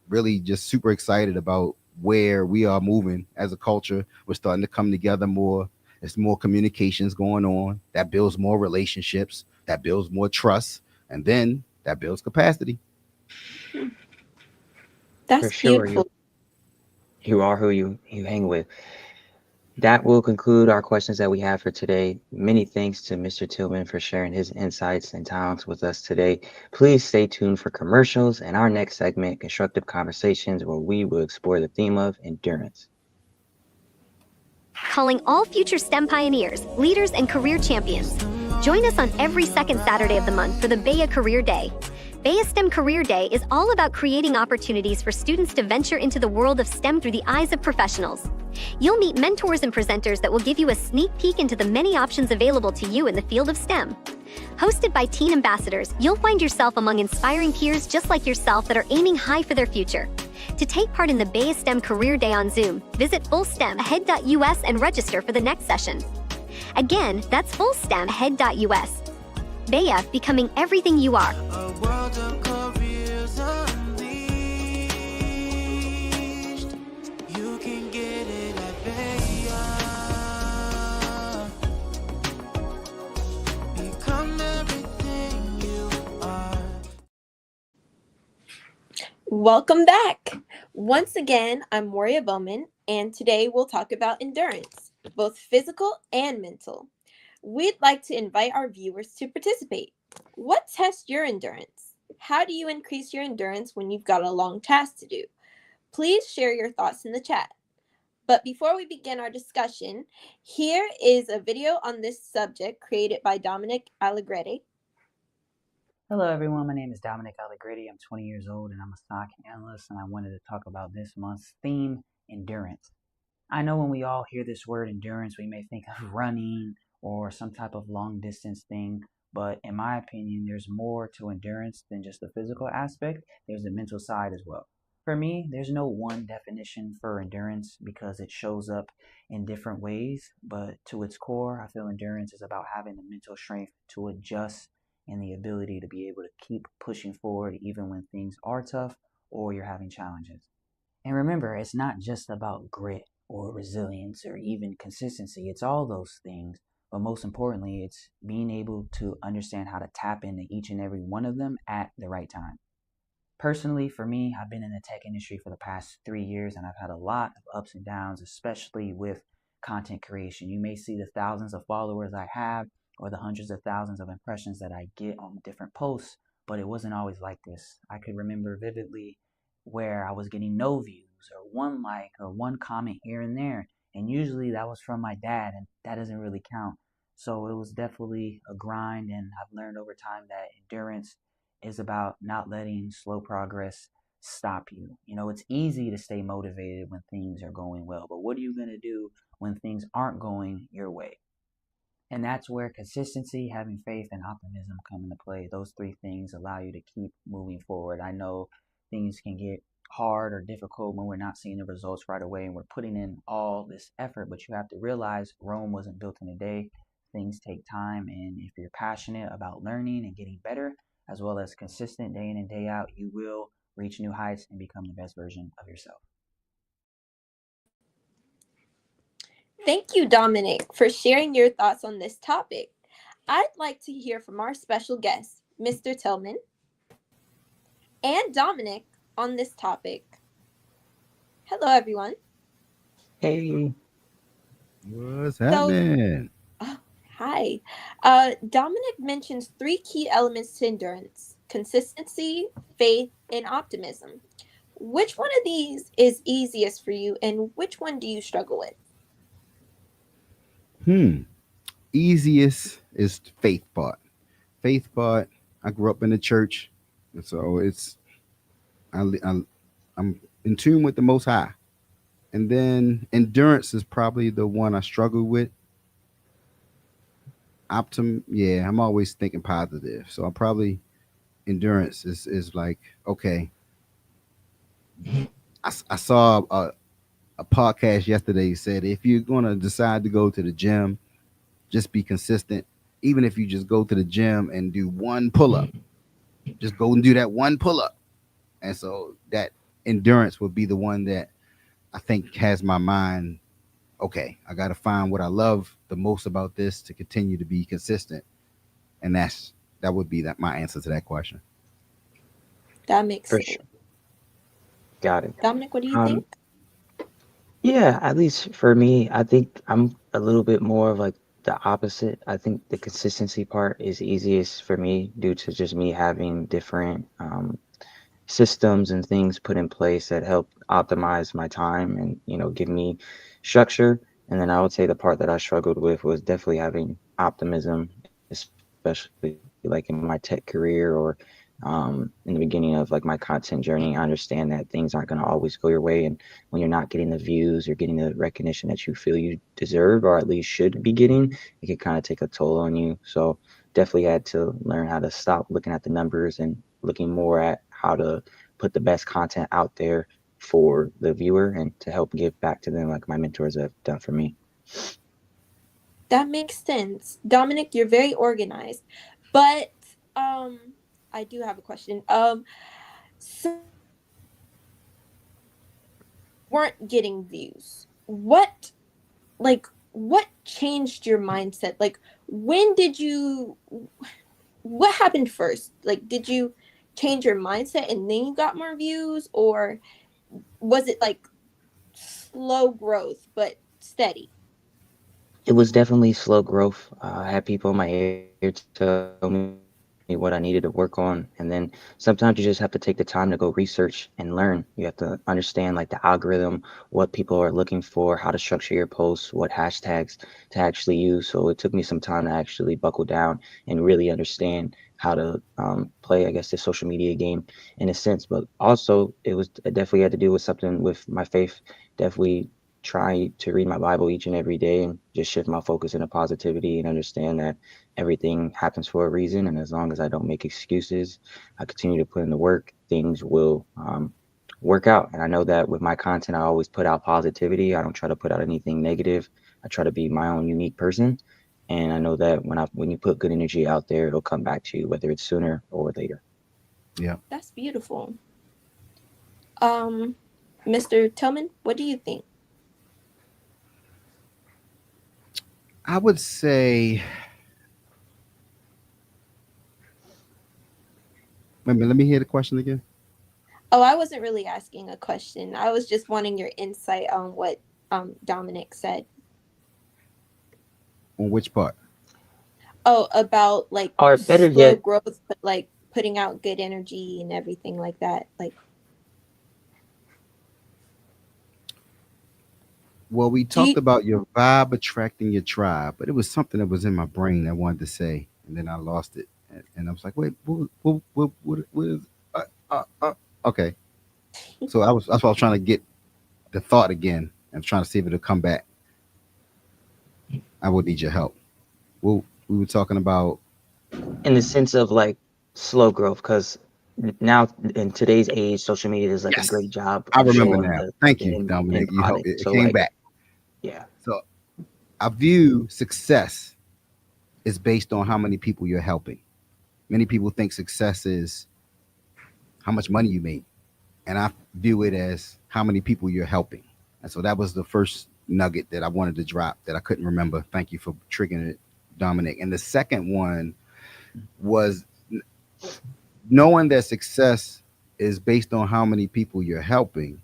really just super excited about where we are moving as a culture. We're starting to come together more. There's more communications going on. That builds more relationships. That builds more trust, and then that builds capacity. For That's sure, beautiful. you are who you hang with. That will conclude our questions that we have for today. Many thanks to Mr. Tillman for sharing his insights and talents with us today. Please stay tuned for commercials and our next segment, Constructive Conversations, where we will explore the theme of endurance. Calling all future STEM pioneers, leaders, and career champions. Join us on every second Saturday of the month for the BEYA Career Day. BEYA STEM Career Day is all about creating opportunities for students to venture into the world of STEM through the eyes of professionals. You'll meet mentors and presenters that will give you a sneak peek into the many options available to you in the field of STEM. Hosted by teen ambassadors, you'll find yourself among inspiring peers just like yourself that are aiming high for their future. To take part in the BEYA STEM Career Day on Zoom, visit fullstemahead.us and register for the next session. Again, that's fullstemahead.us. BEYA, becoming everything you are. A world of careers unleashed. You can get it at BEYA. Become everything you are. Welcome back. Once again, I'm Moria Bowman, and today we'll talk about endurance, both physical and mental. We'd like to invite our viewers to participate. What tests your endurance? How do you increase your endurance when you've got a long task to do? Please share your thoughts in the chat. But before we begin our discussion, here is a video on this subject created by Dominic Allegretti. Hello everyone, my name is Dominic Allegretti. I'm 20 years old and I'm a stock analyst, and I wanted to talk about this month's theme, endurance. I know when we all hear this word endurance, we may think of running or some type of long distance thing, but in my opinion, there's more to endurance than just the physical aspect. There's the mental side as well. For me, there's no one definition for endurance because it shows up in different ways, but to its core, I feel endurance is about having the mental strength to adjust and the ability to be able to keep pushing forward even when things are tough or you're having challenges. And remember, it's not just about grit or resilience or even consistency. It's all those things. But most importantly, it's being able to understand how to tap into each and every one of them at the right time. Personally, for me, I've been in the tech industry for the past 3 years, and I've had a lot of ups and downs, especially with content creation. You may see the thousands of followers I have or the hundreds of thousands of impressions that I get on different posts, but it wasn't always like this. I could remember vividly where I was getting no views or one like or one comment here and there, and usually that was from my dad, and that doesn't really count. So it was definitely a grind, and I've learned over time that endurance is about not letting slow progress stop you. You know, it's easy to stay motivated when things are going well, but what are you going to do when things aren't going your way? And that's where consistency, having faith, and optimism come into play. Those three things allow you to keep moving forward. I know things can get hard or difficult when we're not seeing the results right away and we're putting in all this effort, but you have to realize Rome wasn't built in a day. Things take time, and if you're passionate about learning and getting better, as well as consistent day in and day out, you will reach new heights and become the best version of yourself. Thank you, Dominic, for sharing your thoughts on this topic. I'd like to hear from our special guest, Mr. Tillman, and Dominic on this topic. Hello, everyone. Hey. What's happening? Hi. Dominic mentions 3 key elements to endurance: consistency, faith, and optimism. Which one of these is easiest for you, and which one do you struggle with? Easiest is faith part. Faith part. I grew up in the church, and so I'm in tune with the Most High. And then endurance is probably the one I struggle with. Yeah, I'm always thinking positive, so I'm probably endurance is like, okay. I saw a podcast yesterday said if you're going to decide to go to the gym, just be consistent. Even if you just go to the gym and do one pull up, just go and do that one pull up. And so that endurance would be the one that I think has my mind. Okay, I got to find what I love the most about this to continue to be consistent. And that would be that my answer to that question. That makes For sense. sure. Got it. Dominic, what do you Um, think? yeah, at least for me, I think I'm a little bit more of like the opposite. I think the consistency part is easiest for me due to just me having different systems and things put in place that help optimize my time and give me structure. And then I would say the part that I struggled with was definitely having optimism, especially like in my tech career or in the beginning of like my content journey. I understand that things aren't going to always go your way, and when you're not getting the views or getting the recognition that you feel you deserve or at least should be getting, it can kind of take a toll on you. So definitely had to learn how to stop looking at the numbers and looking more at how to put the best content out there for the viewer and to help give back to them like my mentors have done for me. That makes sense. Dominic, you're very organized. But I do have a question. So weren't getting views. What changed your mindset? Like when did you what happened first? Like did you change your mindset and then you got more views, or was it like slow growth but steady? It was definitely slow growth. I had people in my ear tell me what I needed to work on. And then sometimes you just have to take the time to go research and learn. You have to understand like the algorithm, what people are looking for, how to structure your posts, what hashtags to actually use. So it took me some time to actually buckle down and really understand how to play, I guess, the social media game in a sense. But also, it definitely had to do with something with my faith. Definitely try to read my Bible each and every day and just shift my focus into positivity and understand that everything happens for a reason. And as long as I don't make excuses, I continue to put in the work, things will work out. And I know that with my content, I always put out positivity. I don't try to put out anything negative. I try to be my own unique person. And I know that when you put good energy out there, it'll come back to you, whether it's sooner or later. Yeah. That's beautiful. Um, Mr. Tillman, what do you think? I would say, wait a minute, let me hear the question again. Oh, I wasn't really asking a question. I was just wanting your insight on what Dominic said. On which part? Oh, about like Or better slow yet, growth, but like putting out good energy and everything like that. Like, Well, we do talked you? about your vibe attracting your tribe, but it was something that was in my brain I wanted to say, and then I lost it. And I was like, wait, what is, uh, okay. So that's why I was trying to get the thought again and trying to see if it'll come back. I would need your help. Well, we were talking about, in the sense of like slow growth, because now in today's age, social media does like a yes, great job I of remember showing now. the Thank you, end Dominic. You helped. product. It So came like, back. yeah, So I view success is based on how many people you're helping. Many people think success is how much money you make, and I view it as how many people you're helping. And so that was the first nugget that I wanted to drop that I couldn't remember. Thank you for triggering it, Dominic. And the second one was knowing that success is based on how many people you're helping.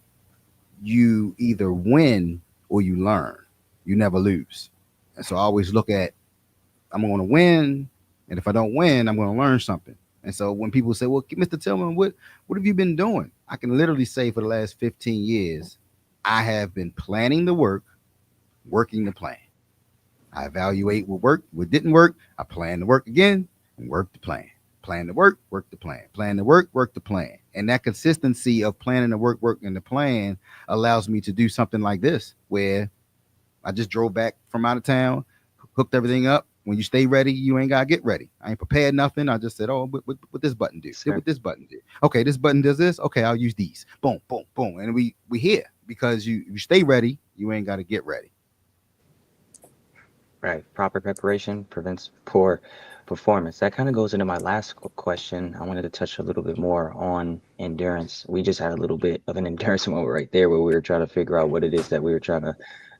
You either win or you learn. You never lose. And so I always look at I'm going to win, and if I don't win, I'm going to learn something. And so when people say, "Well, Mr. Tillman, what have you been doing?" I can literally say for the last 15 years, I have been planning the work, working the plan. I evaluate what worked, what didn't work. I plan the work again and work the plan. Plan the work the plan. Plan the work the plan. And that consistency of planning the working the plan allows me to do something like this, where I just drove back from out of town, hooked everything up. When you stay ready, you ain't gotta get ready. I ain't prepared nothing. I just said, "Oh, what this button do? What sir. this button do? Okay, this button does this. Okay, I'll use these. Boom, boom, boom, and we here because you stay ready, you ain't got to get ready. Right. Proper preparation prevents poor performance. That kind of goes into my last question. I wanted to touch a little bit more on endurance. We just had a little bit of an endurance moment right there where we were trying to figure out what it is that we were trying to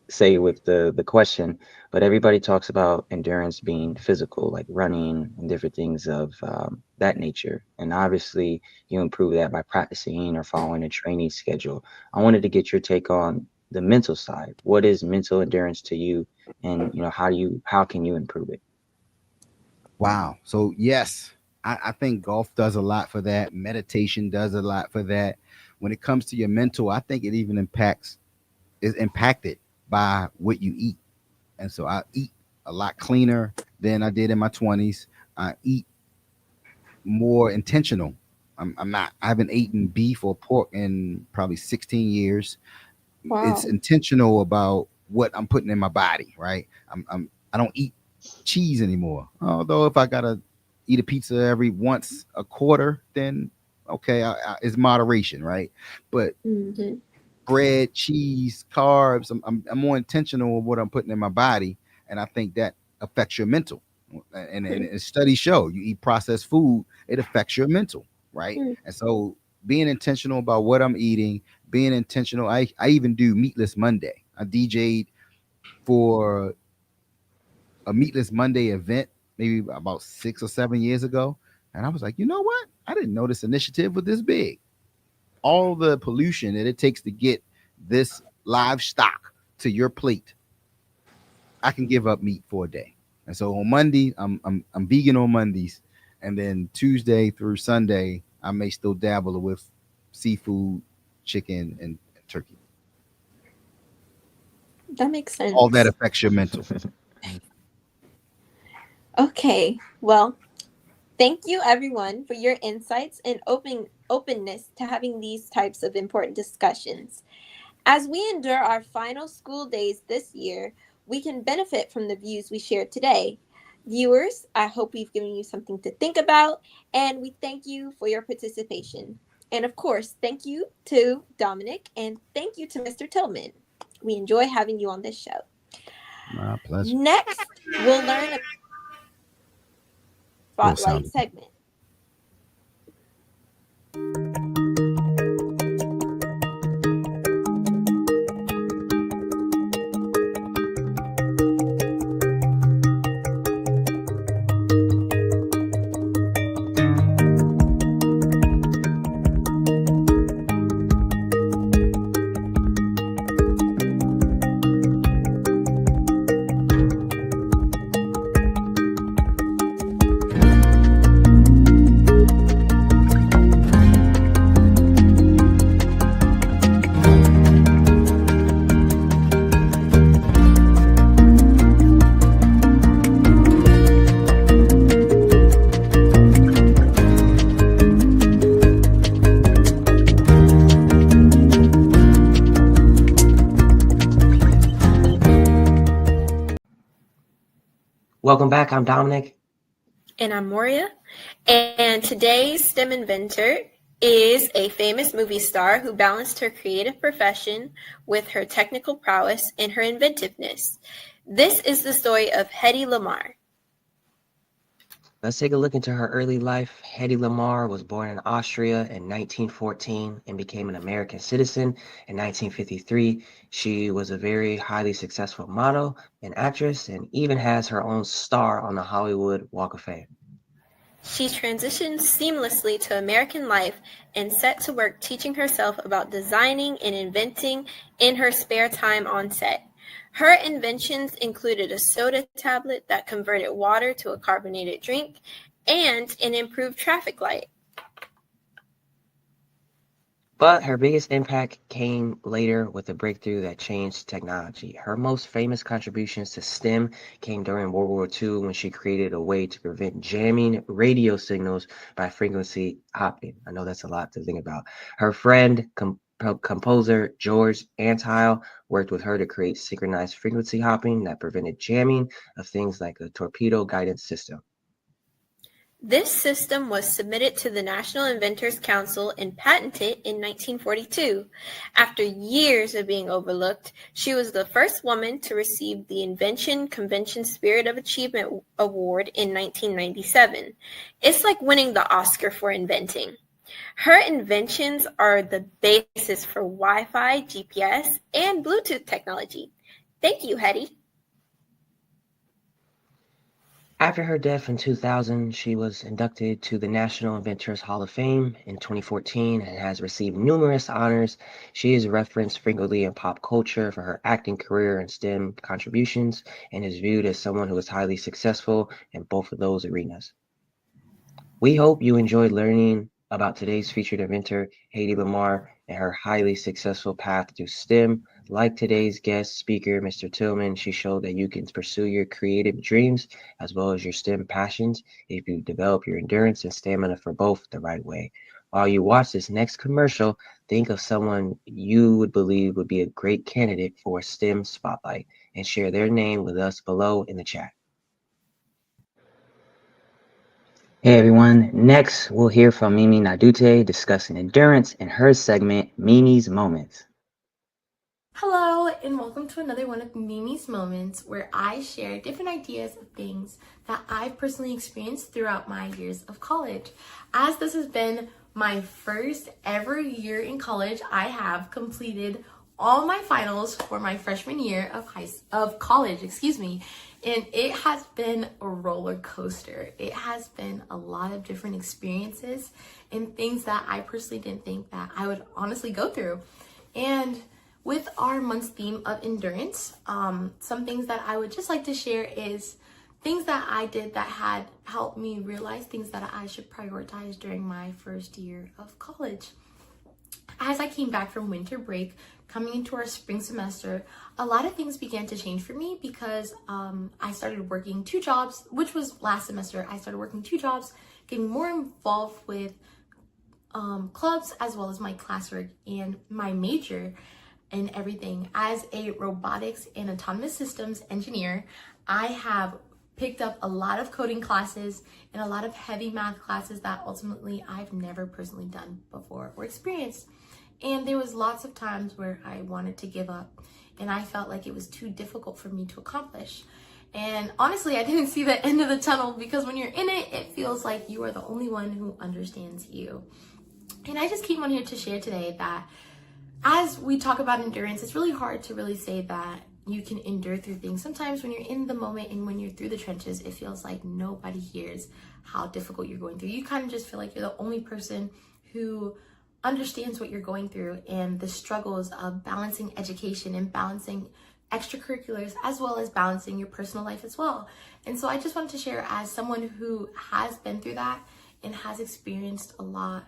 say with the question. But everybody talks about endurance being physical, like running and different things of that nature. And obviously, you improve that by practicing or following a training schedule. I wanted to get your take on the mental side. What is mental endurance to you? And how can you improve it? Wow. So yes, I think golf does a lot for that. Meditation does a lot for that. When it comes to your mental, I think it even is impacted by what you eat. And so I eat a lot cleaner than I did in my 20s. I eat more intentional. I haven't eaten beef or pork in probably 16 years. It's Wow. intentional about what I'm putting in my body, right? I don't eat cheese anymore. Although if I gotta eat a pizza every once a quarter, then okay, it's moderation, right? But Hmm. bread, cheese, carbs, I'm more intentional with what I'm putting in my body, and I think that affects your mental. And studies show you eat processed food, it affects your mental, right? And so being intentional about what I'm eating, being intentional. I even do Meatless Monday. I DJ'd for a Meatless Monday event maybe about 6 or 7 years ago. And I was like, you know what? I didn't know this initiative was this big. All the pollution that it takes to get this livestock to your plate, I can give up meat for a day. And so on Monday, I'm vegan on Mondays, and then Tuesday through Sunday, I may still dabble with seafood, chicken, and turkey. That makes All that sense. affects your mental. Okay. Well, thank you everyone for your insights and openness to having these types of important discussions. As we endure our final school days this year, we can benefit from the views we shared today. Viewers, I hope we've given you something to think about, and we thank you for your participation. And of course, thank you to Dominic and thank you to Mr. Tillman. We enjoy having you on this show. My pleasure. Next, we'll learn a Little spotlight sound. segment. Welcome back. I'm Dominic. And I'm Moria. And today's STEM inventor is a famous movie star who balanced her creative profession with her technical prowess and her inventiveness. This is the story of Hedy Lamarr. Let's take a look into her early life. Hedy Lamarr was born in Austria in 1914 and became an American citizen in 1953. She was a very highly successful model and actress and even has her own star on the Hollywood Walk of Fame. She transitioned seamlessly to American life and set to work teaching herself about designing and inventing in her spare time on set. Her inventions included a soda tablet that converted water to a carbonated drink and an improved traffic light. But her biggest impact came later with a breakthrough that changed technology. Her most famous contributions to STEM came during World War II when she created a way to prevent jamming radio signals by frequency hopping. I know that's a lot to think about. Her friend, composer George Antheil worked with her to create synchronized frequency hopping that prevented jamming of things like a torpedo guidance system. This system was submitted to the National Inventors Council and patented in 1942. After years of being overlooked, she was the first woman to receive the Invention Convention Spirit of Achievement Award in 1997. It's like winning the Oscar for inventing. Her inventions are the basis for Wi-Fi, GPS, and Bluetooth technology. Thank you, Hetty. After her death in 2000, she was inducted to the National Inventors Hall of Fame in 2014 and has received numerous honors. She is referenced frequently in pop culture for her acting career and STEM contributions and is viewed as someone who is highly successful in both of those arenas. We hope you enjoyed learning about today's featured inventor, Hedy Lamarr, and her highly successful path through STEM. Like today's guest speaker, Mr. Tillman, she showed that you can pursue your creative dreams as well as your STEM passions if you develop your endurance and stamina for both the right way. While you watch this next commercial, think of someone you would believe would be a great candidate for a STEM spotlight and share their name with us below in the chat. Hey everyone, next we'll hear from Mimi Nadute discussing endurance in her segment, Mimi's Moments. Hello, and welcome to another one of Mimi's Moments, where I share different ideas of things that I've personally experienced throughout my years of college. As this has been my first ever year in college, I have completed all my finals for my freshman year of college, and it has been a roller coaster. It has been a lot of different experiences and things that I personally didn't think that I would honestly go through. And with our month's theme of endurance, some things that I would just like to share is things that I did that had helped me realize things that I should prioritize during my first year of college. As I came back from winter break, coming into our spring semester, a lot of things began to change for me because I started working 2 jobs, which was last semester. I started working 2 jobs, getting more involved with clubs as well as my classwork and my major and everything. As a robotics and autonomous systems engineer, I have picked up a lot of coding classes and a lot of heavy math classes that ultimately I've never personally done before or experienced. And there was lots of times where I wanted to give up and I felt like it was too difficult for me to accomplish. And honestly, I didn't see the end of the tunnel because when you're in it, it feels like you are the only one who understands you. And I just came on here to share today that as we talk about endurance, it's really hard to really say that you can endure through things. Sometimes when you're in the moment and when you're through the trenches, it feels like nobody hears how difficult you're going through. You kind of just feel like you're the only person who understands what you're going through and the struggles of balancing education and balancing extracurriculars as well as balancing your personal life as well. And so I just wanted to share, as someone who has been through that and has experienced a lot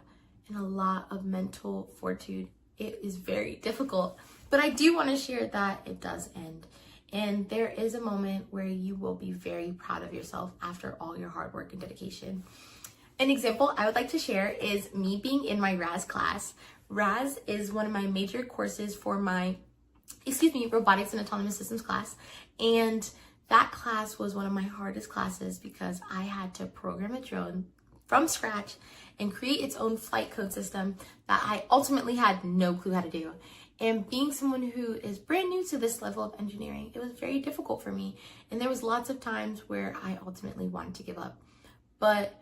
of mental fortitude, it is very difficult. But I do want to share that it does end. And there is a moment where you will be very proud of yourself after all your hard work and dedication. An example I would like to share is me being in my RAS class. RAS is one of my major courses for my, robotics and autonomous systems class. And that class was one of my hardest classes because I had to program a drone from scratch and create its own flight code system that I ultimately had no clue how to do. And being someone who is brand new to this level of engineering, it was very difficult for me. And there was lots of times where I ultimately wanted to give up. But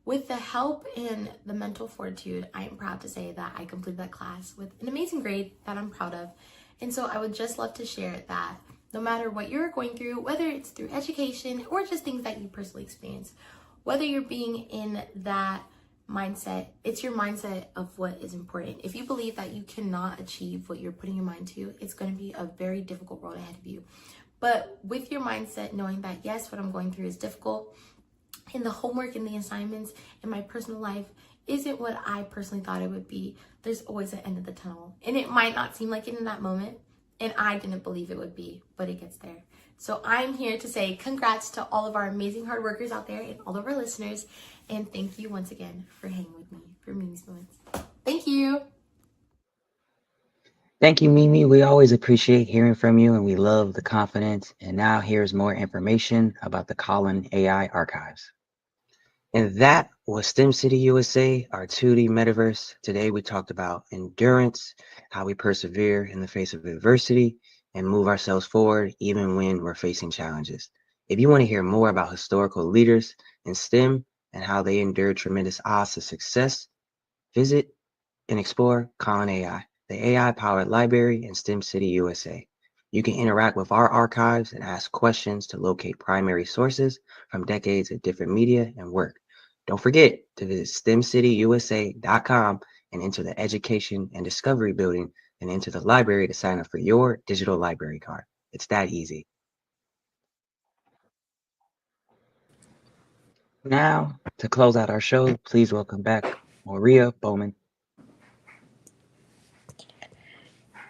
with the help and the mental fortitude, I am proud to say that I completed that class with an amazing grade that I'm proud of. And so I would just love to share that no matter what you're going through, whether it's through education or just things that you personally experience, whether you're being in that mindset, it's your mindset of what is important. If you believe that you cannot achieve what you're putting your mind to, it's going to be a very difficult road ahead of you. But with your mindset, knowing that yes, what I'm going through is difficult, and the homework and the assignments in my personal life isn't what I personally thought it would be, there's always an end of the tunnel. And it might not seem like it in that moment, and I didn't believe it would be, but it gets there. So I'm here to say congrats to all of our amazing hard workers out there and all of our listeners. And thank you once again for hanging with me for Mimi's Moments. Thank you. Thank you, Mimi. We always appreciate hearing from you and we love the confidence. And now here's more information about the Colin AI archives. And that was STEM City USA, our 2D metaverse. Today we talked about endurance, how we persevere in the face of adversity, and move ourselves forward even when we're facing challenges. If you want to hear more about historical leaders in STEM and how they endured tremendous odds to success, visit and explore Colin AI, the AI-powered library in STEM City USA. You can interact with our archives and ask questions to locate primary sources from decades of different media and work. Don't forget to visit stemcityusa.com and enter the Education and Discovery building and enter the library to sign up for your digital library card. It's that easy. Now, to close out our show, please welcome back Maria Bowman.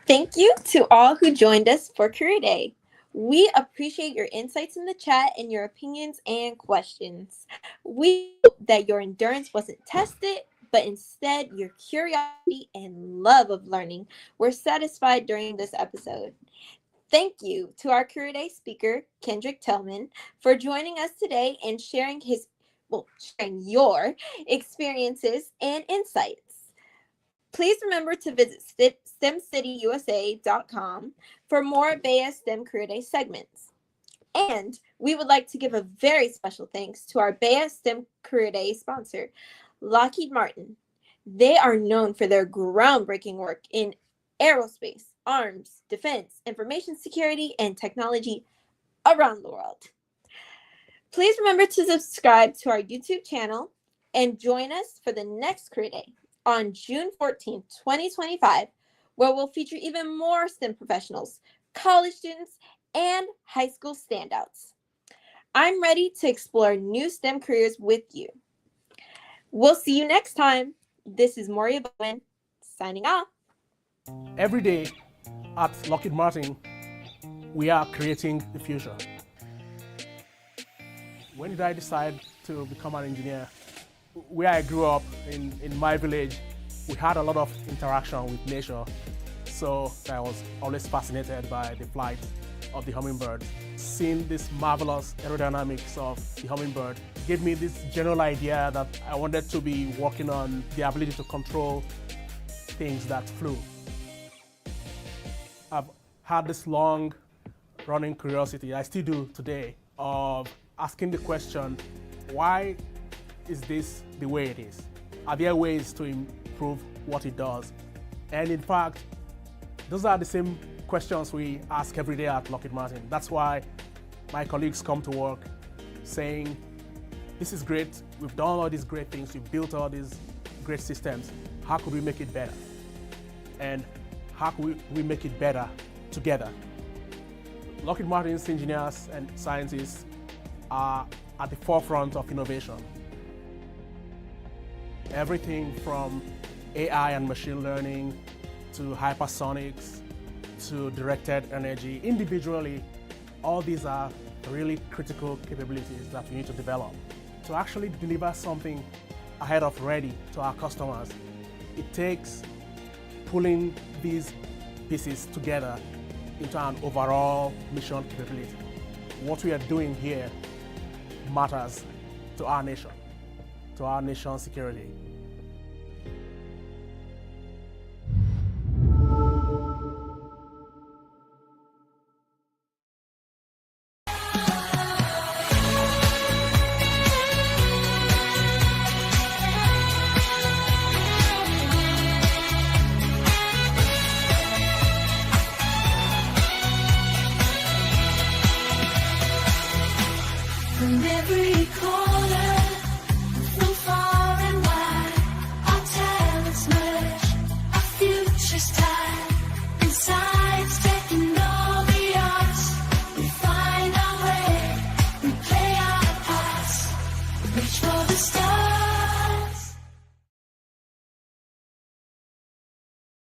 Thank you to all who joined us for Career Day. We appreciate your insights in the chat and your opinions and questions. We hope that your endurance wasn't tested, but instead your curiosity and love of learning were satisfied during this episode. Thank you to our Career Day speaker, Kendrick Tillman, for joining us today and sharing your experiences and insights. Please remember to visit stemcityusa.com for more BEYA STEM Career Day segments. And we would like to give a very special thanks to our BEYA STEM Career Day sponsor, Lockheed Martin. They are known for their groundbreaking work in aerospace, arms, defense, information security, and technology around the world. Please remember to subscribe to our YouTube channel and join us for the next Career Day on June 14, 2025, where we'll feature even more STEM professionals, college students, and high school standouts. I'm ready to explore new STEM careers with you. We'll see you next time. This is Moria Bowen, signing off. Every day at Lockheed Martin, we are creating the future. When did I decide to become an engineer? Where I grew up in my village, we had a lot of interaction with nature. So I was always fascinated by the flight of the hummingbird. Seeing this marvelous aerodynamics of the hummingbird gave me this general idea that I wanted to be working on the ability to control things that flew. I've had this long running curiosity, I still do today, of asking the question, why is this the way it is? Are there ways to improve what it does? And in fact, those are the same questions we ask every day at Lockheed Martin. That's why my colleagues come to work saying, this is great, we've done all these great things, we've built all these great systems. How could we make it better? And how could we make it better together? Lockheed Martin's engineers and scientists are at the forefront of innovation. Everything from AI and machine learning to hypersonics to directed energy. Individually, all these are really critical capabilities that we need to develop. To actually deliver something ahead of ready to our customers, it takes pulling these pieces together into an overall mission capability. What we are doing here matters to our nation, to our nation's security.